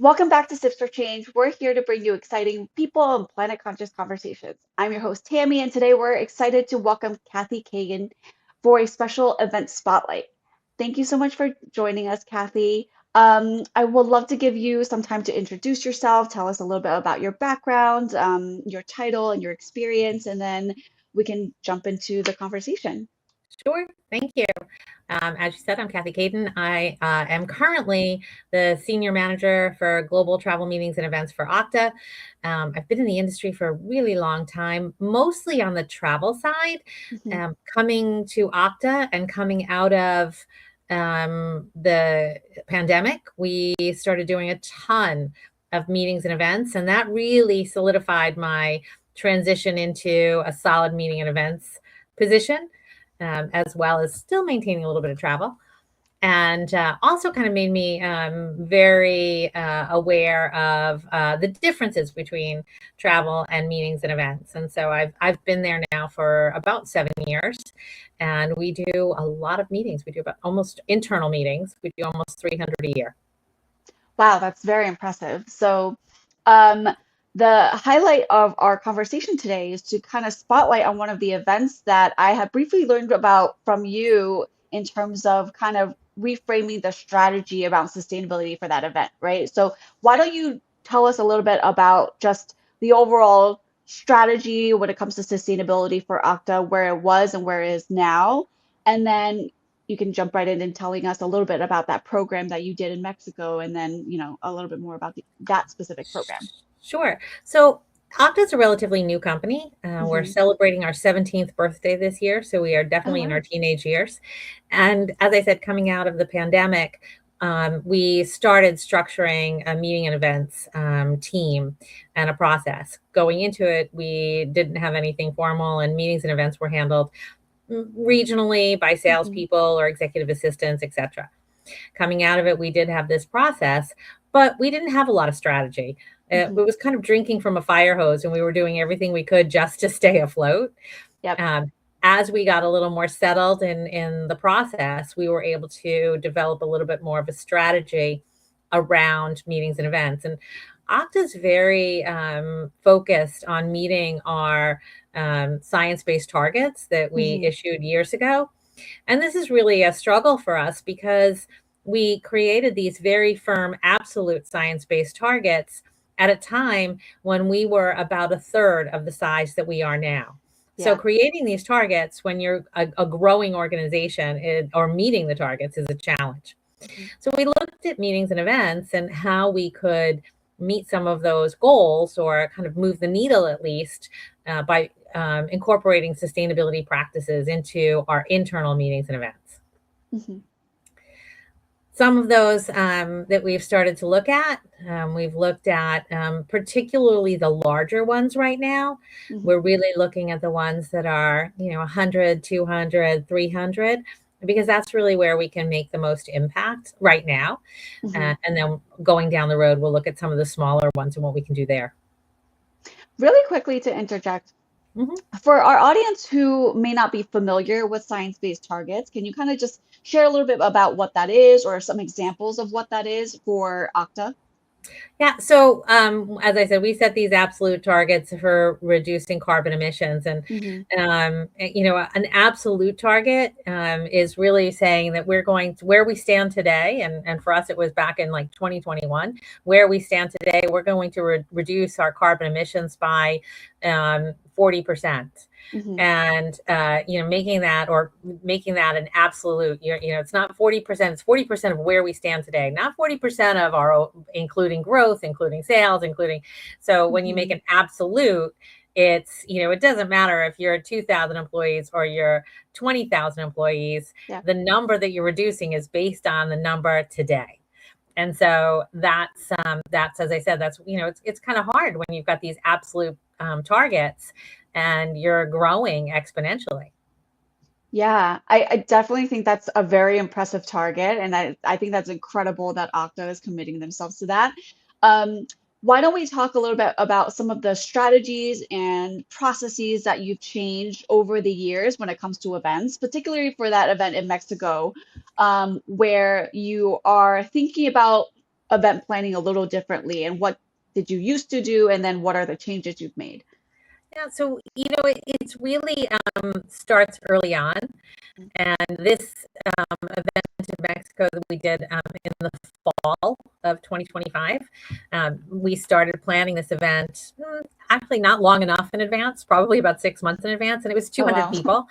Welcome back to Sips for Change. We're here to bring you exciting people and planet conscious conversations. I'm your host, Tammy, and today we're excited to welcome Kathy Kaden for a special event spotlight. Thank you so much for joining us, Kathy. I would love to give you some time to introduce yourself, tell us a little bit about your background, your title, and your experience, and then we can jump into the conversation. Sure. Thank you. As you said, I'm Kathy Kaden. I am currently the Senior Manager for Global Travel Meetings and Events for Okta. I've been in the industry for a really long time, mostly on the travel side. Mhm. Coming to Okta and coming out of the pandemic, we started doing a ton of meetings and events, and that really solidified my transition into a solid meeting and events position, as well as still maintaining a little bit of travel. And also kind of made me very aware of the differences between travel and meetings and events. And so I've been there now for about 7 years, and we do a lot of meetings. We do about almost internal meetings. We do almost 300 a year. Wow, that's very impressive. Um, the highlight of our conversation today is to kind of spotlight on one of the events that I have briefly learned about from you in terms of kind of reframing the strategy around sustainability for that event, right? So, why don't you tell us a little bit about just the overall strategy when it comes to sustainability for Okta, where it was and where it is now? And then you can jump right in and telling us a little bit about that program that you did in Mexico, and then, a little bit more about that specific program. Sure. So Okta is a relatively new company. We're Hmm. celebrating our 17th birthday this year, so we are Oh, definitely in our wow. teenage years. And as I said, coming out of the pandemic, we started structuring a meeting and events team and a process. Going into it, we didn't have anything formal, and meetings and events were handled regionally by Hmm. salespeople or executive assistants, etc. Coming out of it, we did have this process, but we didn't have a lot of strategy. It Hmm. was kind of drinking from a fire hose, and we were doing everything we could just to stay afloat. Yep. Um, as we got a little more settled in the process, we were able to develop a little bit more of a strategy around meetings and events. And Okta's very focused on meeting our science-based targets that we Hmm. issued years ago. And this is really a struggle for us because we created these very firm, absolute science based targets at a time when we were about a third of the size that we are now. So, Yeah. creating these targets when you're a growing organization or meeting the targets is a challenge. Hmm. So, we looked at meetings and events and how we could meet some of those goals or kind of move the needle at least by incorporating sustainability practices into our internal meetings and events. Hmm. Some of those that we've started to look at, we've looked at particularly the larger ones right now. Hmm. We're really looking at the ones that are, 100, 200, 300, because that's really where we can make the most impact right now. Hmm. And then going down the road, we'll look at some of the smaller ones and what we can do there. Really quickly to interject, Mhm. for our audience who may not be familiar with science-based targets, can you kind of just share a little bit about what that is or some examples of what that is for Okta? Yeah. So, as I said, we set these absolute targets for reducing carbon emissions, and Hmm. an absolute target is really saying that we're going to where we stand today, and for us, it was back in like 2021. Where we stand today, we're going to reduce our carbon emissions by 40%. Hmm. And making that an absolute, it's not 40%, it's 40% of where we stand today, not 40% of our, including growth, including sales, including. So when you make Hmm. an absolute, it's, it doesn't matter if you're 2,000 employees or you're 20,000 employees. Yeah. The number that you're reducing is based on the number today. And so that's, as I said, that's, it's kind of hard when you've got these absolute targets and you're growing exponentially. Yeah, I definitely think that's a very impressive target, and I think that's incredible that Okta is committing themselves to that. Um, why don't we talk a little bit about some of the strategies and processes that you've changed over the years when it comes to events, particularly for that event in Mexico, where you are thinking about event planning a little differently, and what did you used to do, and then what are the changes you've made? Yeah, so it's really starts early on, and this event in Mexico that we did in the fall of 2025, we started planning this event actually not long enough in advance, probably about 6 months in advance, and it was Oh 200 wow. people.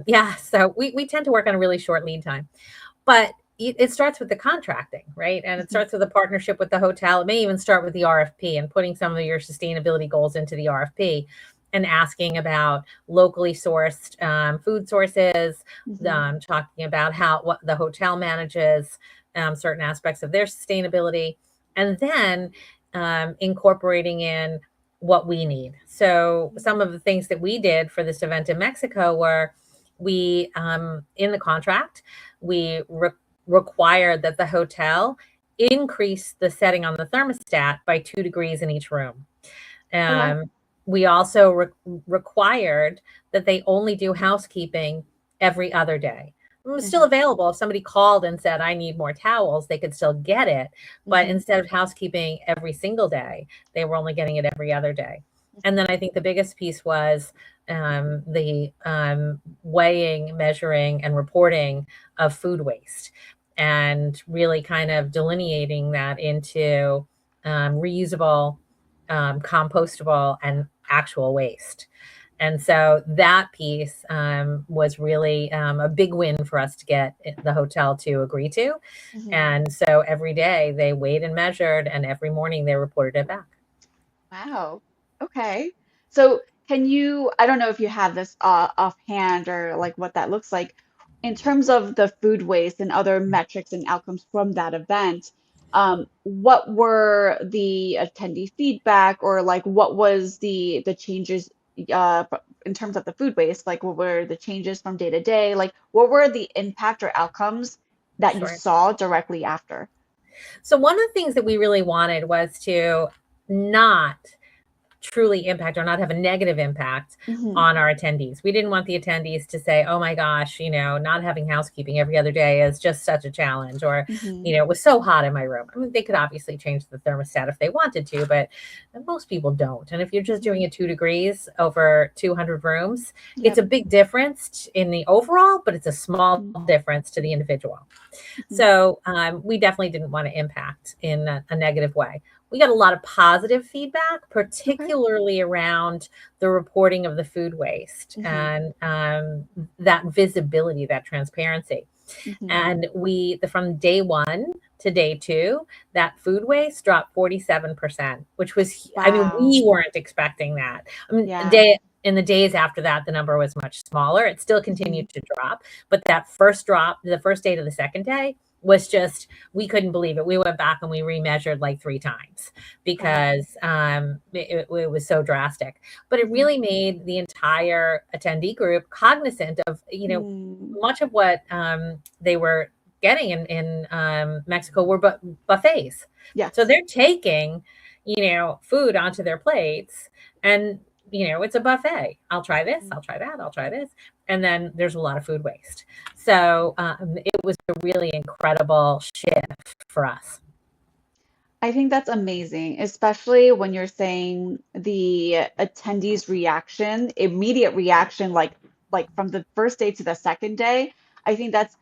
Yeah, so we tend to work on a really short lead time. But it starts with the contracting, right? And it Mhm. starts with a partnership with the hotel. It may even start with the RFP and putting some of your sustainability goals into the RFP and asking about locally sourced food sources, Mhm. talking about what the hotel manages, certain aspects of their sustainability, and then incorporating in what we need. So some of the things that we did for this event in Mexico were we in the contract we required that the hotel increase the setting on the thermostat by 2 degrees in each room. Oh wow. Um, we also required that they only do housekeeping every other day. It was still Mhm. available. If somebody called and said, I need more towels, they could still get it. But Mhm. instead of housekeeping every single day, they were only getting it every other day. And then I think the biggest piece was the weighing, measuring, and reporting of food waste, and really kind of delineating that into reusable, compostable, and actual waste. And so that piece was really a big win for us to get the hotel to agree to. Mhm. And so every day they weighed and measured, and every morning they reported it back. Wow. Okay. So can you, I don't know if you have this offhand or like what that looks like in terms of the food waste and other metrics and outcomes from that event. What were the attendee feedback, or like what was the changes in terms of the food waste? Like what were the changes from day to day? Like what were the impact or outcomes that you Sure. saw directly after? So one of the things that we really wanted was to not truly impact or not have a negative impact Hmm. on our attendees. We didn't want the attendees to say, oh my gosh, not having housekeeping every other day is just such a challenge, or, Hmm. it was so hot in my room. I mean, they could obviously change the thermostat if they wanted to, but most people don't. And if you're just doing Hmm. it 2 degrees over 200 rooms, it's Yep. a big difference in the overall, but it's a small Hmm. difference to the individual. Hmm. So we definitely didn't want to impact in a negative way. We got a lot of positive feedback, Okay. particularly around the reporting of the food waste Hmm. and that visibility, that transparency. Hmm. And from day one to day two, that food waste dropped 47%, which was, I mean, Wow. we weren't expecting that. I mean, Yeah. in the days after that, the number was much smaller. It still Hmm. continued to drop, but that first drop, the first day to the second day, was just, we couldn't believe it. We went back and we remeasured like 3 times Wow. because it was so drastic. But it Hmm. really made the entire attendee group cognizant of, Mm. much of what they were getting in Mexico were buffets. So Yes. they're taking, food onto their plates, and it's a buffet. I'll try this, Mhm. I'll try that, I'll try this, and then there's a lot of food waste. So it was a really incredible shift for us. I think that's amazing, especially when you're saying the attendees' reaction, immediate reaction, like from the first day to the second day. I think that's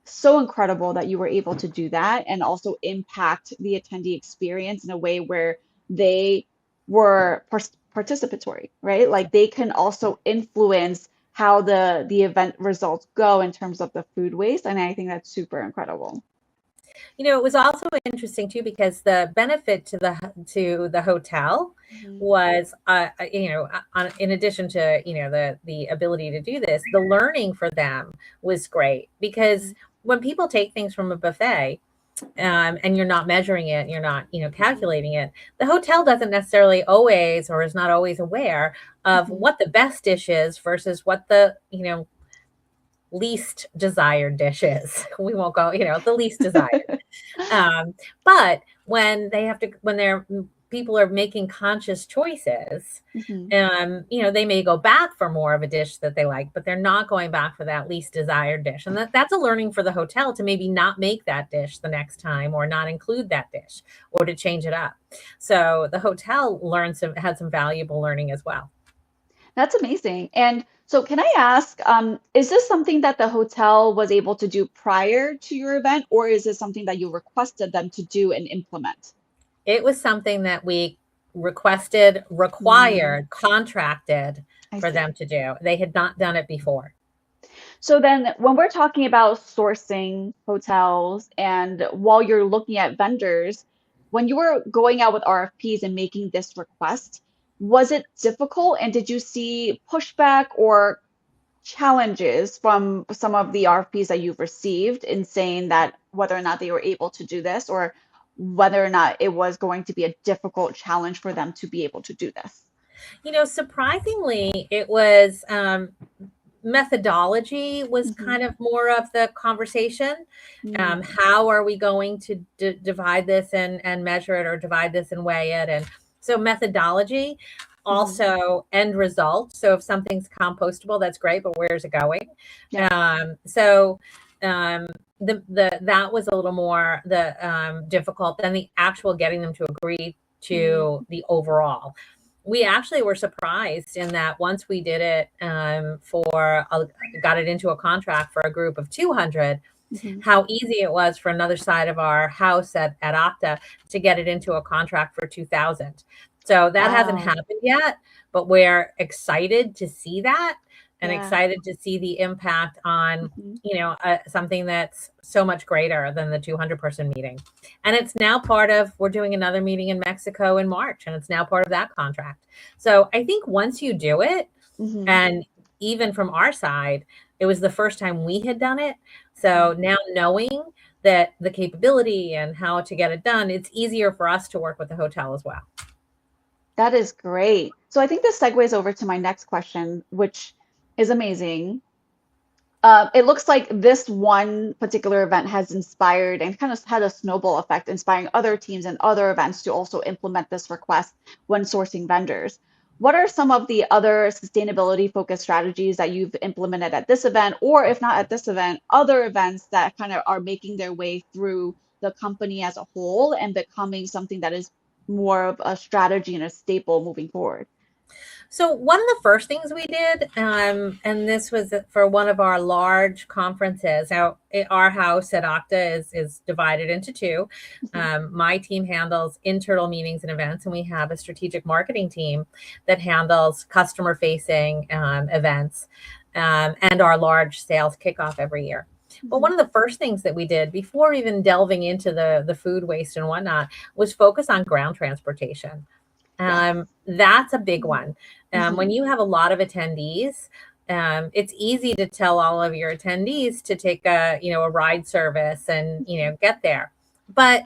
so incredible that you were able to do that and also impact the attendee experience in a way where they were participatory, right? Like they can also influence how the event results go in terms of the food waste, and I think that's super incredible. It was also interesting too because the benefit to the hotel Mhm. was, in addition to the ability to do this, the learning for them was great because Mhm. when people take things from a buffet, and you're not measuring it, you're not Mhm. calculating it. The hotel doesn't necessarily always, or is not always aware of Mhm. what the best dish is versus what the least desired dish is. We won't go, the least desired. Um, but when they're people are making conscious choices, Hmm. they may go back for more of a dish that they like, but they're not going back for that least desired dish. And that's a learning for the hotel to maybe not make that dish the next time, or not include that dish, or to change it up. So the hotel had some valuable learning as well. That's amazing. And so, can I ask, is this something that the hotel was able to do prior to your event, or is this something that you requested them to do and implement? It was something that we requested, Mm, required, contracted I for see. them to do. They had not done it before. So then, when we're talking about sourcing hotels and while you're looking at vendors, when you were going out with RFPs and making this request, was it difficult? And did you see pushback or challenges from some of the RFPs that you've received in saying that whether or not they were able to do this, or whether or not it was going to be a difficult challenge for them to be able to do this? Surprisingly, it was methodology was Hmm. kind of more of the conversation. Mm, How are we going to divide this and measure it, or divide this and weigh it? And so methodology, hmm. also end result. So if something's compostable, that's great, but where's it going? Yep. So um, the that was a little more difficult than the actual getting them to agree to Mm, the overall. We actually were surprised in that once we did it, got it into a contract for a group of 200, mhm. how easy it was for another side of our house at Okta to get it into a contract for 2,000. So that hasn't Wow. happened yet, but we're excited to see that, and Yeah. excited to see the impact on, Hmm. something that's so much greater than the 200-person meeting. And it's now part of, we're doing another meeting in Mexico in March, and it's now part of that contract. So I think once you do it, Hmm. and even from our side, it was the first time we had done it. So now knowing that the capability and how to get it done, it's easier for us to work with the hotel as well. That is great. So I think this segues over to my next question, which is amazing. It looks like this one particular event has inspired and kind of had a snowball effect, inspiring other teams and other events to also implement this request when sourcing vendors. What are some of the other sustainability focused strategies that you've implemented at this event, or if not at this event, other events that kind of are making their way through the company as a whole and becoming something that is more of a strategy and a staple moving forward? So one of the first things we did, and this was for one of our large conferences. Now, our house at Okta is divided into two. Mhm. My team handles internal meetings and events, and we have a strategic marketing team that handles customer facing events, and our large sales kickoff every year. But Mhm. one of the first things that we did before even delving into the food waste and whatnot was focus on ground transportation. Yes. That's a big Mhm. one. When Mhm. you have a lot of attendees, it's easy to tell all of your attendees to take a ride service and, Mhm. get there. But,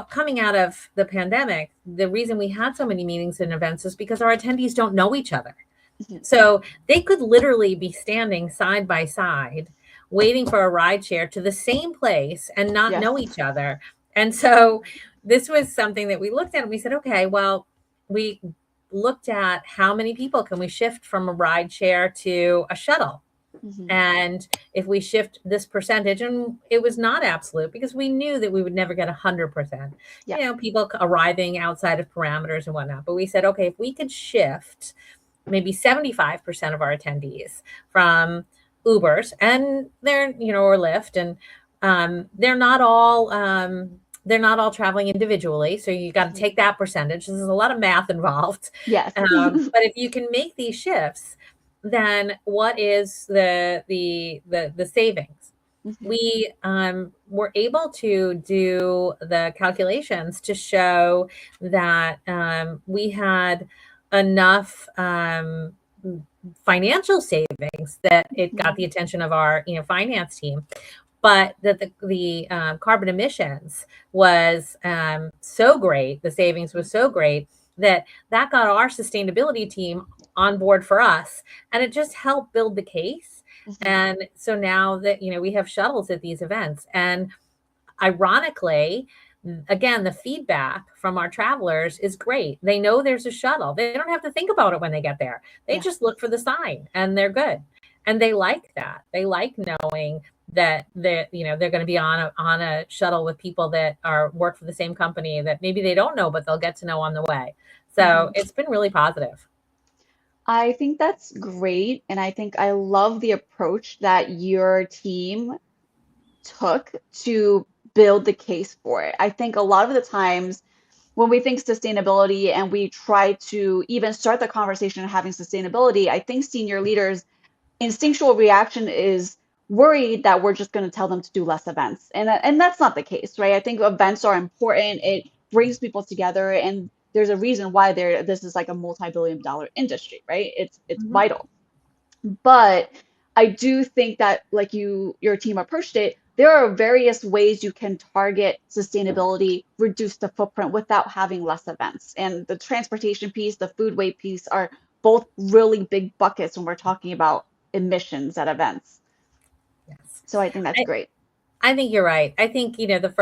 coming out of the pandemic, the reason we had so many meetings and events is because our attendees don't know each other. Mhm. So they could literally be standing side by side, waiting for a ride share to the same place and not Yes. know each other. And so this was something that we looked at and we said, okay, well, we looked at how many people can we shift from a ride share to a shuttle. Mhm. And if we shift this percentage, and it was not absolute because we knew that we would never get 100%, Yeah. people arriving outside of parameters and whatnot. But we said, okay, if we could shift maybe 75% of our attendees from Ubers, and or Lyft, and they're not all traveling individually. So you got to Mhm. take that percentage. There's a lot of math involved. Yes. But if you can make these shifts, then what is the savings? Mhm. We were able to do the calculations to show that we had enough financial savings that it got the Mhm. attention of our finance team, but that the carbon emissions was so great, the savings was so great that got our sustainability team on board for us, and it just helped build the case. Mhm. And so now that we have shuttles at these events, and ironically, again, the feedback from our travelers is great. They know there's a shuttle. They don't have to think about it when they get there. They just Yes. look for the sign and they're good. And they like that. They like knowing that they're going to be on a shuttle with people that are work for the same company that maybe they don't know, but they'll get to know on the way. So Mhm. it's been really positive. I think that's great. And I think I love the approach that your team took to build the case for it. I think a lot of the times when we think sustainability and we try to even start the conversation of having sustainability, I think senior leaders instinctual reaction is worried that we're just going to tell them to do less events. And that's not the case, right? I think events are important. It brings people together and there's a reason why this is like a multi-billion dollar industry, right? It's Mhm. vital. But I do think that like your team approached it, there are various ways you can target sustainability, reduce the footprint without having less events. And the transportation piece, the food waste piece are both really big buckets when we're talking about emissions at events. Yes. So I think that's great. I think you're right. I think, the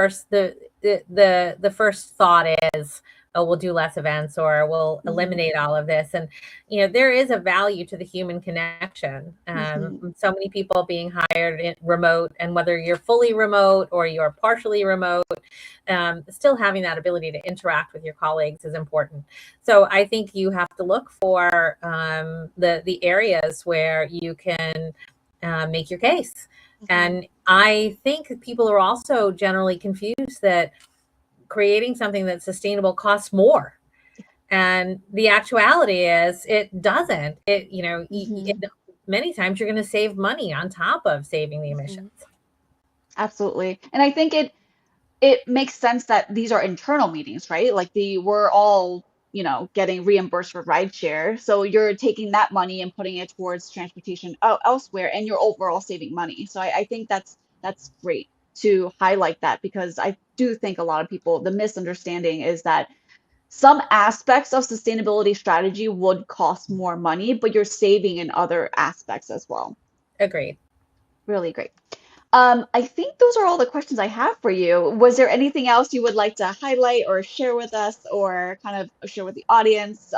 first thought is, oh, we'll do less events or we'll Hmm. eliminate all of this. And, there is a value to the human connection. Hmm. So many people being hired in remote, and whether you're fully remote or you're partially remote, still having that ability to interact with your colleagues is important. So I think you have to look for the areas where you can make your case. Hmm. And I think people are also generally confused that creating something that's sustainable costs more. And the actuality is it doesn't. Hmm. Many times you're going to save money on top of saving the emissions. Hmm. Absolutely. And I think it makes sense that these are internal meetings, right? Like we're all, getting reimbursed for rideshare. So you're taking that money and putting it towards transportation elsewhere, and you're overall saving money. So I think that's great to highlight that because I do think a lot of people, the misunderstanding is that some aspects of sustainability strategy would cost more money, but you're saving in other aspects as well. Agreed. Really great. I think those are all the questions I have for you. Was there anything else you would like to highlight or share with us or kind of share with the audience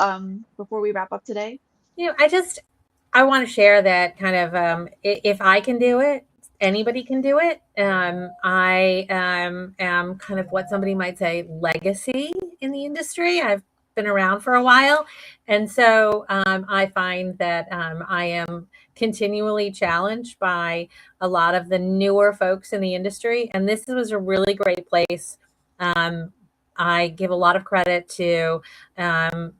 before we wrap up today? I want to share that kind of if I can do it, anybody can do it. I am kind of what somebody might say legacy in the industry. I've been around for a while, and so I find that I am continually challenged by a lot of the newer folks in the industry, and this was a really great place. Um, I give a lot of credit to um,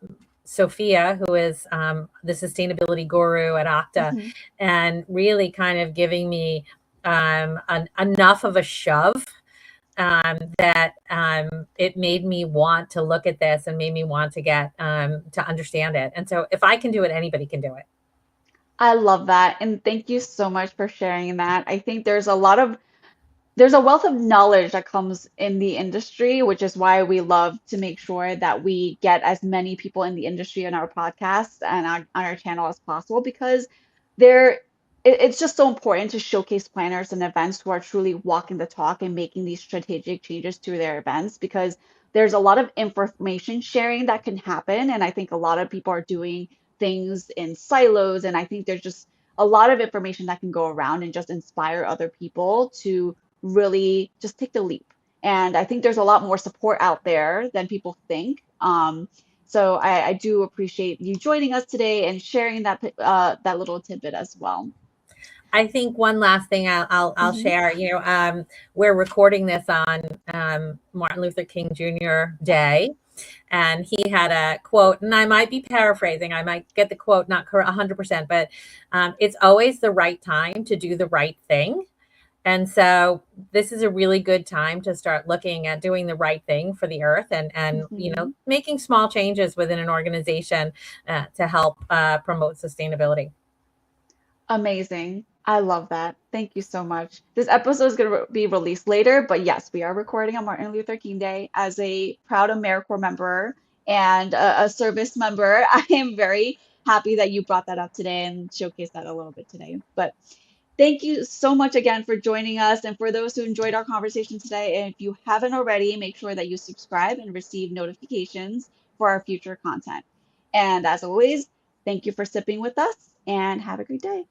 Sophia, who is the sustainability guru at Okta, Hmm. and really kind of giving me enough of a shove that it made me want to look at this and made me want to get to understand it. And so if I can do it, anybody can do it. I love that. And thank you so much for sharing that. I think there's a wealth of knowledge that comes in the industry, which is why we love to make sure that we get as many people in the industry on our podcast and on our channel as possible because there it's just so important to showcase planners and events who are truly walking the talk and making these strategic changes to their events because there's a lot of information sharing that can happen. And I think a lot of people are doing things in silos. And I think there's just a lot of information that can go around and just inspire other people to really just take the leap. And I think there's a lot more support out there than people think. So I do appreciate you joining us today and sharing that little tidbit as well. I think one last thing I'll Hmm. share. We're recording this on Martin Luther King Jr. Day, and he had a quote, and I might be paraphrasing, I might get the quote not 100%, but it's always the right time to do the right thing. And so this is a really good time to start looking at doing the right thing for the earth, and Hmm. making small changes within an organization to help promote sustainability. Amazing. I love that. Thank you so much. This episode is going to be released later, but yes, we are recording on Martin Luther King Day as a proud AmeriCorps member and a service member. I am very happy that you brought that up today and showcased that a little bit today. But Thank you so much again for joining us. And for those who enjoyed our conversation today, if you haven't already, make sure that you subscribe and receive notifications for our future content. And as always, thank you for sipping with us and have a great day.